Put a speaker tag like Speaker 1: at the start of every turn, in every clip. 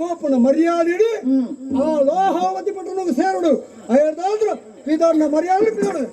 Speaker 1: Open ಮರ್ಯಾದೆ ಆ ಲೋಹಾವತಿ ಪಟ್ಟಣಕ್ಕೆ ಸೇರುಡು ಅಯ್ಯದಾದ್ರು ಇದನ್ನ ಮರ್ಯಾದೆ ಬಿಡು.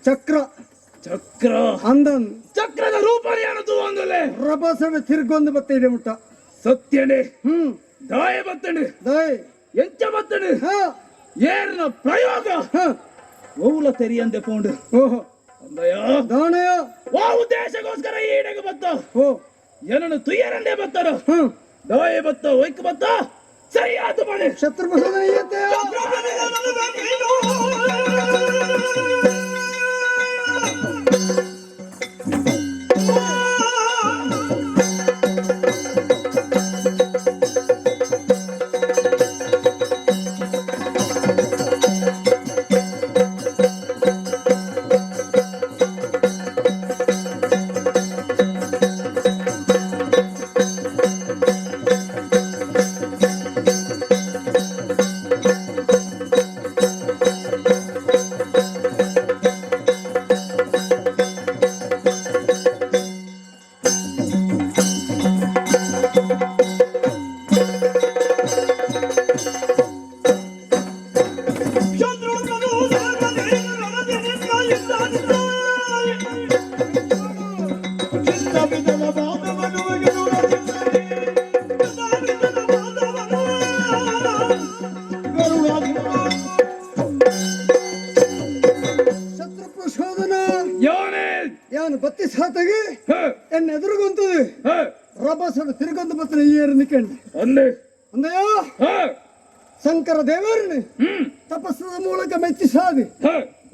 Speaker 1: ಚಕ್ರ ಚಕ್ರ ಅಂದನ್ ಚಕ್ರದ ರೂಪನೆಯಾನದು ಒಂದಲೆ ರಭಸನ ತಿರ್ಗೊಂದು ಬತ್ತಿದೆ ಮುಟ್ಟ ಸತ್ಯನೆ ದಾಯ ಬತ್ತನೆ ದಾಯ ಎಂಚ ಬತ್ತನೆ ಏರ್ನ ಪ್ರಯೋಗ ಓಲ ತೆರಿಯಂದೆ ಪೋಂಡು ಓಹೋ ಅಂದಯ ದಾನಯ ವಾ ಉದ್ದೇಶಗೋಸ್ಕರ ಈಡೆಗೆ ಬತ್ತ ಓ ಏನನ್ನು ತುಯ್ಯರಂದೆ ಬತ್ತಡ ದಾಯ ಬತ್ತ ಒಯ್ಕ ಬತ್ತ ಸರಿಯಾದ ಮನೆ ಶತ್ರು ಮಸದನೆಯತೆ ಬತ್ತಿ ಸಾತಾಗಿ ಎನ್ನ ಎದುರುಗೊಂತದೆ ರಭಸದ ತಿರುಗೊಂದು ಬತ್ತನ ಏರು ನಿಕಂಡು ಅಂದಯ್ಯ ಶಂಕರ ದೇವರನ್ನು ತಪಸ್ಸದ ಮೂಲಕ ಮೆಚ್ಚಿ ಸಾದಿ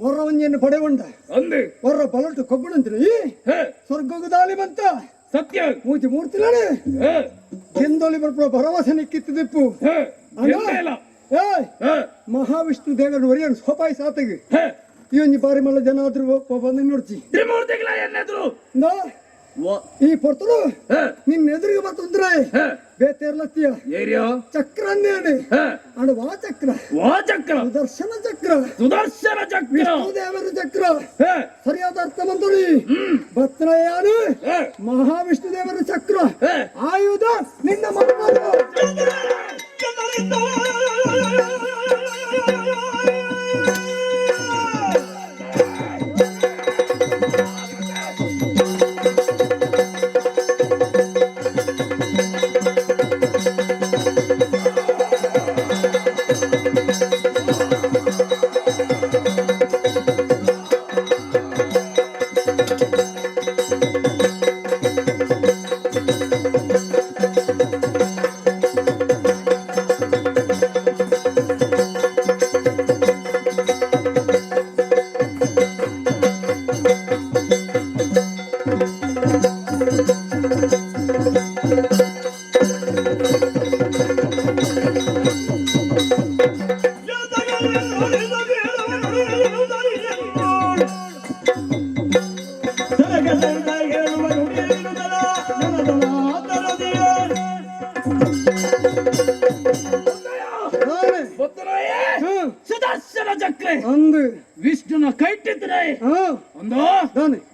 Speaker 1: ಹೊರವಂಜನ್ನು ಪಡೆಗೊಂಡ ಹೊರ ಬಲಟು ಕೊಬ್ಬಣಂತೀನಿ ಸ್ವರ್ಗದ ದಾಳಿ ಬಂತ ಸತ್ಯ ಮೂತಿ ಮೂರ್ತಿಲಾನೆ ಗೆಂದೊಳಿ ಬರ್ಪುಳ ಭರವಸೆ ನಿಕ್ಕಿತ್ತಿದ್ದೆಪ್ಪು ಮಹಾವಿಷ್ಣು ದೇವರನ್ನು ಒರಿಯನ್ನು ಸೋಪಾಯಿ ಸಾತಿಗೆ ಈ ಒಂಜಿ ಬಾರಿ ಮಲ್ಲ ಜನ ಆದ್ರೂ ಬಂದು ನೋಡ್ತಿ ಈ ಪೊರ್ತಲು ನಿನ್ನ ಎದುರಿಗೆ ಬರ್ತಂದ್ರೆ ಬೇತೇರ್ಲತ್ತೀಯ ಚಕ್ರ ಅಂದೇನೆ ಅಣ್ಣ ವಾ ಚಕ್ರ ಸುದರ್ಶನ ಚಕ್ರ ದೇವರ ಚಕ್ರ ಸರಿಯಾದ ಅರ್ಥ ಬಂತಳಿ ಭತ್ರಯಾನು ಮಹಾವಿಷ್ಣು ದೇವರ ಚಕ್ರ ಆಯುಧ ನಿನ್ನ ಮಕ್ಕಳು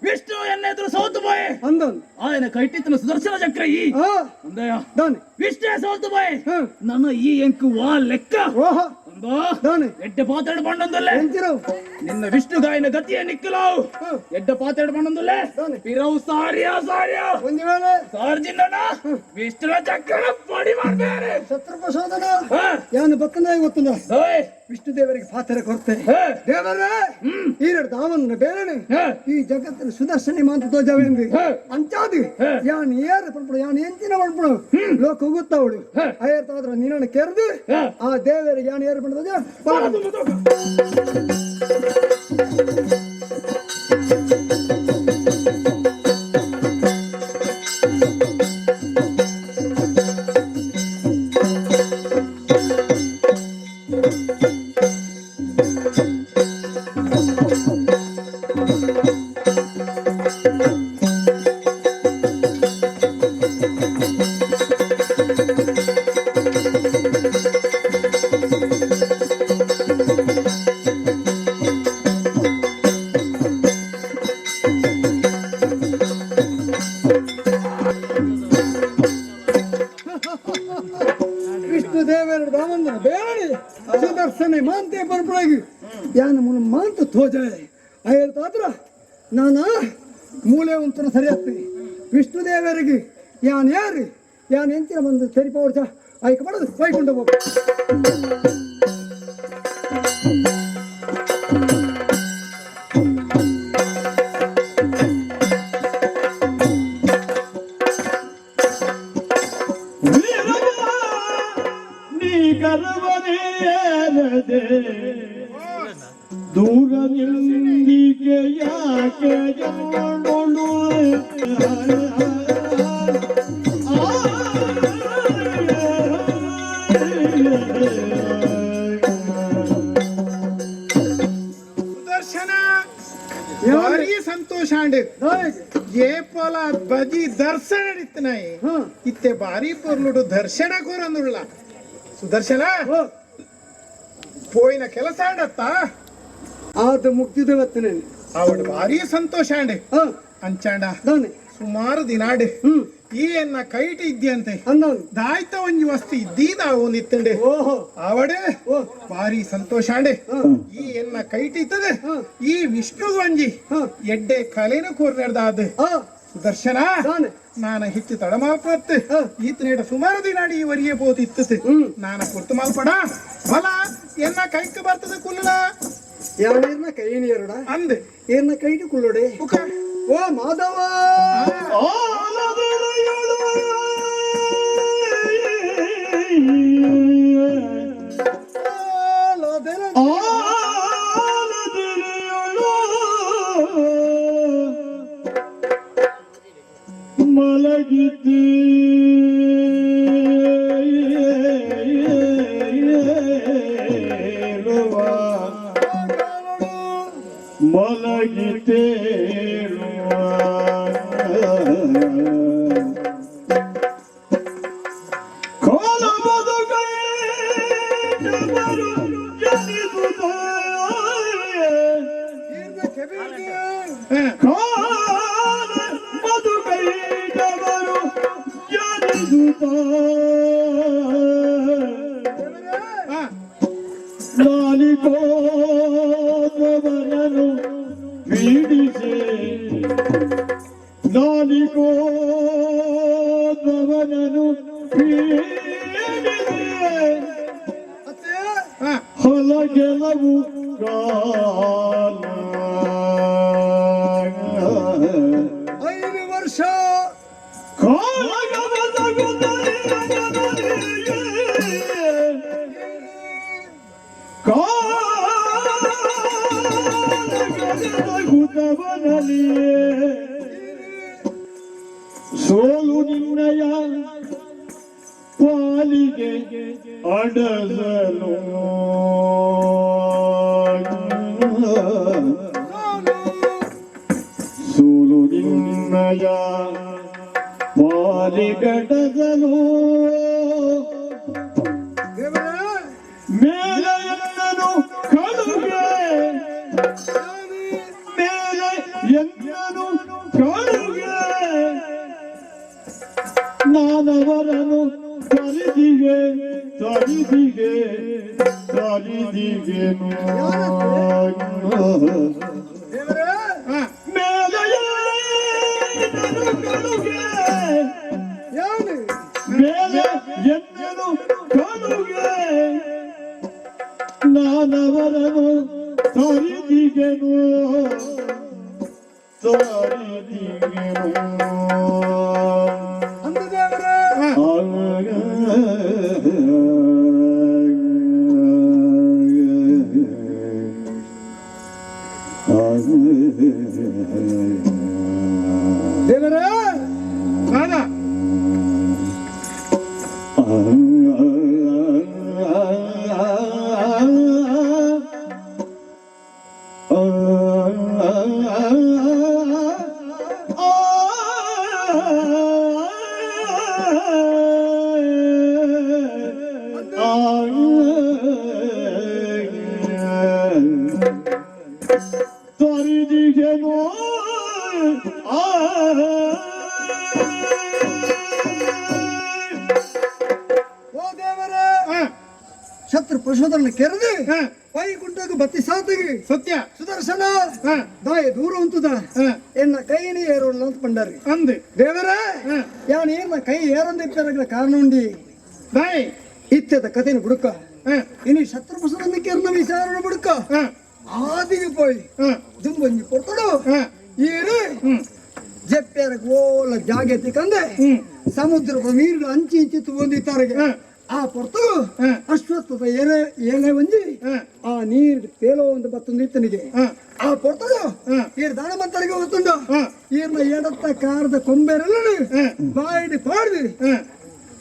Speaker 1: ವಿಷ್ಣು ಎನ್ನ ಎದುರು ಸೋತು ಬಾಯ್
Speaker 2: ಅಂದನ್
Speaker 1: ఆయన ಕೈಟಿತ್ತನ ಸುದರ್ಶನ ಚಕ್ರ ಈ ಅಂದಯ್ಯ
Speaker 2: ದಾನೆ
Speaker 1: ವಿಷ್ಣು ಸೋತು ಬಾಯ್ ನನ್ನ ಈ ಎಂಕು ವಾ ಲೆಕ್ಕ
Speaker 2: ಓಹೋ ದಾನೆ
Speaker 1: ಎಡ್ಡೆ ಪಾತ್ರೆಡು ಬಂಡೊಂದಲ್ಲೇ
Speaker 2: ಎಂತಿರವು
Speaker 1: ನಿನ್ನ ವಿಷ್ಣು ಗಾಯನ ಗತಿಯ ನಿಕ್ಕಲಾವು ಎಡ್ಡೆ ಪಾತ್ರೆಡು ಬಂಡೊಂದಲ್ಲೇ ಪಿರವು ಸಾರಿಯ
Speaker 2: ಒಂದು ವೇಳೆ
Speaker 1: ಸಾರ್ಜಿಂದಣ್ಣ ವಿಷ್ಣುನ ಚಕ್ರ ಪಡಿ ಮಾಡ್ಬೇರೆ
Speaker 2: ಶತ್ರುಪಶೋಧನ ಯಾನು ಬತ್ತನಾಗಿ ಗೊತ್ತದ ವಿಷ್ಣು ದೇವರಿಗೆ ಪಾತ್ರೆ ಕೊಡ್ತೆ ದೇವರೇ ಈರಡು ದಾವನ ಬೇರೆ ಈ ಜಗತ್ತಿನ ಸುದರ್ಶನಿ ಮಾಂತ ತೋಜವೆಂದು ಅಂಚಾದಿ ಯಾನ್ ಏರು ಪಡ್ಪಡು ಯಾನ್ ಎಂಚಿನ ಪಡ್ಪಡು ಲೋಕ ಹೋಗುತ್ತಾವಳು ಅಯ್ಯರ್ತಾದ್ರ ನೀನನ್ನು ಕೆರೆದು ಆ ದೇವರಿಗೆ ಯಾನ್ ಏರು ಪಡ್ತದ ವಿಷ್ಣು ದೇವರ ದಾಮಂದ್ರ ಬೇರೆ ಸುದರ್ಶನ ಮಾಂತೆ ಬರ್ಪಡಾಗಿ ಯಾನ ಮುಲ ಮಾಂತ ತೋಜಾಯ ಅಯ್ಯರ್ತಾದ್ರ ನಾನು ಮೂಲೆ ಉಂತನ ಸರಿ ಆಗ್ತೀನಿ ವಿಷ್ಣು ದೇವರಿಗೆ ಯಾನ್ ಯಾರು ಯಾನ್ ಎಂತಿನ ಬಂದು ಸರಿಪವರ್ಚ ಆಯ್ಕೆ ಮಾಡೋದು ಬೈಕೊಂಡು ಹೋಗ
Speaker 3: ದೂರ ನಿಂದಿಗೆ ಯಾಕೆ ಜಂಗೊಂಡು
Speaker 4: ಸುದರ್ಶನ ಭಾರಿ ಸಂತೋಷ ಅಂಡ್ ಏಪಲ ಬಜಿ ದರ್ಶನ ಇತ್ತನಾಯಿ ಇತ್ತೆ ಭಾರಿ ಪೊರ್ಲುಡು ದರ್ಶನ ಕೋರಂದುಳ್ಳ ಸುದರ್ಶನ పోయిన ಕೆಲಸ ಅಂಡತ್ತ
Speaker 2: ಆದ ಮುಕ್ತಿದ ಬತ್ತನೆ
Speaker 4: ಅವಡ್ ಭಾರಿ ಸಂತೋಷ ಅಂಡೆ ಅಂಚಾಂಡ ಸುಮಾರು ದಿನಾಡೆ ಈ ಎನ್ನ ಕೈಟ್ ಇದ್ಯಂತೆ ದಾಯ್ತ ಒಂಜಿ ವಸ್ತು ಇದ್ದೀದ ಒಂದಿತ್ತಂಡೆ ಅವಡೆ ಭಾರಿ ಸಂತೋಷ ಅಂಡೆ ಈ ಎನ್ನ ಕೈಟ್ ಇತ್ತದೆ ಈ ವಿಷ್ಣು ಒಂಜಿ ಎಡ್ಡೆ ಕಲೆನ ಕೋರ್ನೆಡ್ದಾದ ಸುದರ್ಶನ ನಾನು ಹೆಚ್ಚು ತಡ ಮಾಲ್ಪತ್ತೆ ಈತನೇಟ ಸುಮಾರು ದಿನಾಡಿ ಈ ವರಿಗೆ ಬೋತಿತ್ತು ನಾನು ಕೊರ್ತು ಮಾಲ್ಪಡ ಬಲ ಎನ್ನ ಕೈಕ್ ಬರ್ತದೆ ಕುಲ್ಲ
Speaker 2: ಯಾರನ್ನ ಕೈ ನೀರಡ
Speaker 4: ಅಂದೆ
Speaker 2: ಏನ ಕೈಟು ಕುಲ್ಲೋಡೆ ಓ ಮಾಧವ
Speaker 3: ಮಲಗಿದ್ದೀ ಮಲಗಿತೇಳುವ ಕೋಲಬದ ಕೈವರು ಜನಿಸುತ್ತ ಕೋಲಬದ ಕೈವರು ಜನಿಸುತ್ತ ನಾಲಿಕೋದವನನು ಪೀಡಿಸೆ ನಾಲಿಕೋದವನನು ಪೀಡಿಸೆ ಹೊಲಗೆಲವು ಕಾಲ
Speaker 2: 5 ವರ್ಷ
Speaker 3: ಸೋಲು ನಿನ್ನಯ ಪಾಲಿಗೆ ಅಡಸಲು ಸೋಲು ನಿನ್ನಯ ಪಾಲಿಗಡಸಲು ಮೇಲೆ ಎನ್ನನು ಕಳುಗೆ ಮೇಲೆ ಎನ್ನನು ಕಾಣುಗೆ ನಾನವರನು ಸರಿದಿಗೆ ಸರಿದಿಗೆನು ಮೇಲೆಯ ಕಣುಗೆ
Speaker 2: ಯಾರು
Speaker 3: ಮೇಲೆ ಎನ್ನನು ಕಾಣುಗೆ ನಾನವರನು ಸರಿದಿಗೆನು
Speaker 2: ಅಂದ ದೇವರೇ ದೇವರೇ
Speaker 4: ರಾಧಾ
Speaker 2: ಓ ದೇವರೇ ಶತ್ರು ಪ್ರಶೋಧನ ಕೆರೆದು ವೈಕುಂಠಕ್ಕೆ ಬತ್ತಿ ಸಾತಿಗೆ
Speaker 4: ಸತ್ಯ
Speaker 2: ಸುದರ್ಶನ
Speaker 4: ಹ,
Speaker 2: ದಾಯ ದೂರ ಉಂಟುದ
Speaker 4: ಹ,
Speaker 2: ಎನ್ನ ಕೈని ಏರೋಲ್ಲ ಅಂತ ಬಂಡಾರಿ
Speaker 4: ಅಂದೆ
Speaker 2: ದೇವರೇ ಯಾನ್ ಏನ ಕೈ ಏರಂದಿಪ್ಪಾರ ಕಾರಣ ಉಂಡಿ
Speaker 4: ದಾಯ್
Speaker 2: ಇತ್ಯದ ಕಥೆನ ಬುಡುಕ
Speaker 4: ಹ,
Speaker 2: ಇನಿ ಶತ್ರು ಪ್ರಶೋಧನ ಕೆರನ ವಿಚಾರಣ ಬುಡುಕ
Speaker 4: ಹ,
Speaker 2: ಆದಿಗೆ പോയി
Speaker 4: ಹ,
Speaker 2: ದುಂಬಂಜಿ ಕೊಡ್ತಡು
Speaker 4: ಹ,
Speaker 2: ಈರು
Speaker 4: ಹ್ಮ್
Speaker 2: ಜೆಪ್ಪೆರ ಗೋಲ ಜಾಗೆತಿ ಕಂದೆ
Speaker 4: ಹ್ಮ್
Speaker 2: ಸಮುದ್ರದ ನೀರು ಅಂಚಿ ಇಂಚಿ ಬಂದಿತ್ತಾರಿಗೆ
Speaker 4: ಹ,
Speaker 2: ಆ ಪೊರ್ತು
Speaker 4: ಹ,
Speaker 2: ಅಶ್ವತ್ಥದ ಎಲೆ ಎಲೆ ಒಂಜಿ
Speaker 4: ಹ,
Speaker 2: ಆ ನೀರು ತೇಲೋ ಒಂದು ಬತ್ತೊಂದು ಇತ್ತನಿಗೆ
Speaker 4: ಹ,
Speaker 2: ಆ ಪೊರ್ತದು
Speaker 4: ಹ,
Speaker 2: ಈರ್ ದಾನಮಂತರಿಗೆ ಗೊತ್ತುಂಡು
Speaker 4: ಹ,
Speaker 2: ಈರ್ನ ಎಡತ್ತ ಕಾರದ ಕೊಂಬೆರೆಲ್ಲ
Speaker 4: ಹ,
Speaker 2: ಬಾಯಿಡಿ ಪಾಡ್ದು
Speaker 4: ಹ,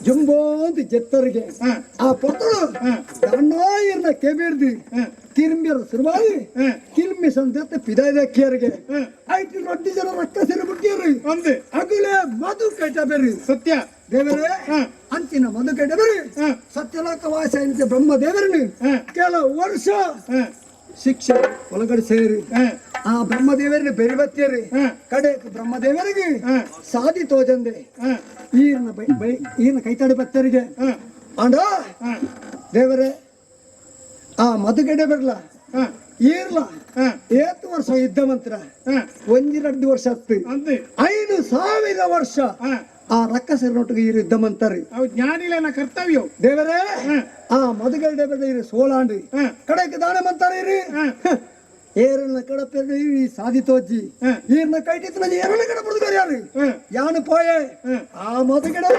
Speaker 2: ಜಂಬೋ ಅಂತ ಜೆತ್ತರಿಗೆ
Speaker 4: ಹ,
Speaker 2: ಆ ಪೊರ್ತದು
Speaker 4: ಹ,
Speaker 2: ದಂಡ ಈರ್ನ ಕೆಬಿಡ್ದು
Speaker 4: ಹ,
Speaker 2: ತಿರುಂಬಿರ ಸುರುವಾಗಿ
Speaker 4: ಹ,
Speaker 2: ಕಿಲ್ಮಿ ಸಂತ ಪಿದಾಯ್ದಕ್ಕಿಯರಿಗೆ
Speaker 4: ಹ,
Speaker 2: ಐಟಿ ರೊಟ್ಟಿ ಜನ ರೊಕ್ಕ ಸೇರಿ ಬಿಟ್ಟಿಯರು
Speaker 4: ಅಂದೆ
Speaker 2: ಅಗುಲೆ ಮಧು ಕೈಟ ಬೇರಿ
Speaker 4: ಸತ್ಯ
Speaker 2: ದೇವರೇ
Speaker 4: ಹ,
Speaker 2: ಅಂಚಿನ ಮಧು ಕೈಟ ಬೇರಿ
Speaker 4: ಹ,
Speaker 2: ಸತ್ಯಲೋಕ ವಾಸ ಅಂತ ಬ್ರಹ್ಮ ದೇವರನ್ನು
Speaker 4: ಹ,
Speaker 2: ಕೆಲವು ವರ್ಷ
Speaker 4: ಹ,
Speaker 2: ಶಿಕ್ಷೆ ಒಳಗಡೆ ಸೇರಿ
Speaker 4: ಹ,
Speaker 2: ಆ ಬ್ರಹ್ಮದೇವರನ್ನ ಬೆರಿಬತ್ತಿಯರಿ
Speaker 4: ಹ,
Speaker 2: ಕಡೆ ಬ್ರಹ್ಮದೇವರಿಗೆ
Speaker 4: ಹ,
Speaker 2: ಸಾಧಿ ತೋಜಂದೆ
Speaker 4: ಹ,
Speaker 2: ಈರ್ನ ಕೈತಾಡಿ ಬತ್ತರಿಗೆ
Speaker 4: ಹ,
Speaker 2: ಅಂಡ
Speaker 4: ಹ,
Speaker 2: ದೇವರೇ ಆ ಮಧುಗಡೆ ಬರಲ
Speaker 4: ಹ,
Speaker 2: ಈರ್ಲ
Speaker 4: ಹ,
Speaker 2: ಏತು ವರ್ಷ ಯುದ್ಧ ಮಂತ್ರ
Speaker 4: ಹ,
Speaker 2: ಒಂಜಿರಡ್ಡು ವರ್ಷ ಹತ್ತು
Speaker 4: ಅಂದೆ
Speaker 2: 5,000 ವರ್ಷ
Speaker 4: ಹ,
Speaker 2: ಆ ರಕ್ಕಸರನೊಟ್ಟಿಗೆ ಈ ಯುದ್ಧ ಮಂತಾರೆ
Speaker 4: ಅವು ಜ್ಞಾನಿಲನ ಕರ್ತವ್ಯ
Speaker 2: ದೇವರೇ
Speaker 4: ಹ,
Speaker 2: ಆ ಮಧುಗಡೆ ಬರಲ ಇರಿ ಸೋಲಾಂಡಿ
Speaker 4: ಹ,
Speaker 2: ಕಡೆಗೆ ದಾನ ಮಂತಾರೆ ಇರಿ
Speaker 4: ಹ,
Speaker 2: ಏರನ್ನ ಕಡಪೆ ಈ ಸಾಧಿತೋಜ್ಜಿ
Speaker 4: ಹ,
Speaker 2: ಈರ್ನ ಕೈಟಿತ್ತು ಏರನ್ನ ಕಡ ಬಿಡುತ್ತಾರೆ ಯಾರು
Speaker 4: ಹ,
Speaker 2: ಯಾನು ಪೋಯೆ
Speaker 4: ಹ,
Speaker 2: ಆ ಮಧುಗಡೆ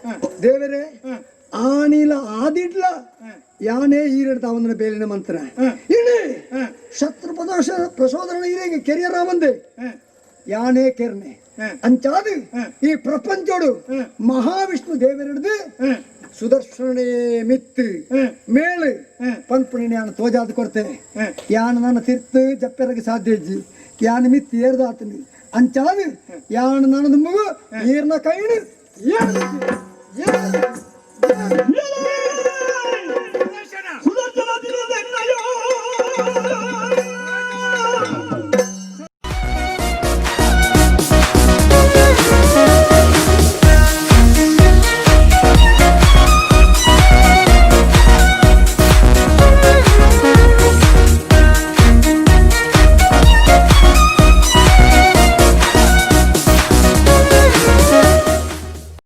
Speaker 4: ಹ,
Speaker 2: ದೇವರೇ
Speaker 4: ಹ,
Speaker 2: ಆನಿಲ ಆದಿಡ್ಲ
Speaker 4: ಹ,
Speaker 2: ಯಾನೇ ಈರೆಡ್ತಾ ಒಂದನ ಬೇಲಿನ ಮಂತ್ರ
Speaker 4: ಹ,
Speaker 2: ಇಳಿ
Speaker 4: ಹ,
Speaker 2: ಶತ್ರು ಪ್ರಸೋದನ ಈರೆಗೆ ಕೆರಿಯರ ಬಂದೆ
Speaker 4: ಹ,
Speaker 2: ಯಾನೇ ಕೆರ್ನೆ
Speaker 4: ಹ,
Speaker 2: ಅಂಚಾದು
Speaker 4: ಹ,
Speaker 2: ಈ ಪ್ರಪಂಚೋಡು
Speaker 4: ಹ,
Speaker 2: ಮಹಾವಿಷ್ಣು ದೇವರಿಡ್ದು
Speaker 4: ಹ,
Speaker 2: ಸುದರ್ಶನೇ ಮಿತ್ತು
Speaker 4: ಹ,
Speaker 2: ಮೇಳು
Speaker 4: ಹ,
Speaker 2: ಪಂಪುಣಿ ನಾನು ತೋಜಾದ ಕೊಡ್ತೆ
Speaker 4: ಹ,
Speaker 2: ಯಾನ್ ನನ್ನ ತಿರ್ತು ಜಪ್ಪೆರಗೆ ಸಾಧ್ಯ ಇಜ್ಜಿ ಯಾನ್ ಮಿತ್ತು ಏರ್ದಾತನಿ ಅಂಚಾದು ಯಾನ್ ನಾನು ದುಂಬು ಈರ್ನ ಕೈನು ಏನ್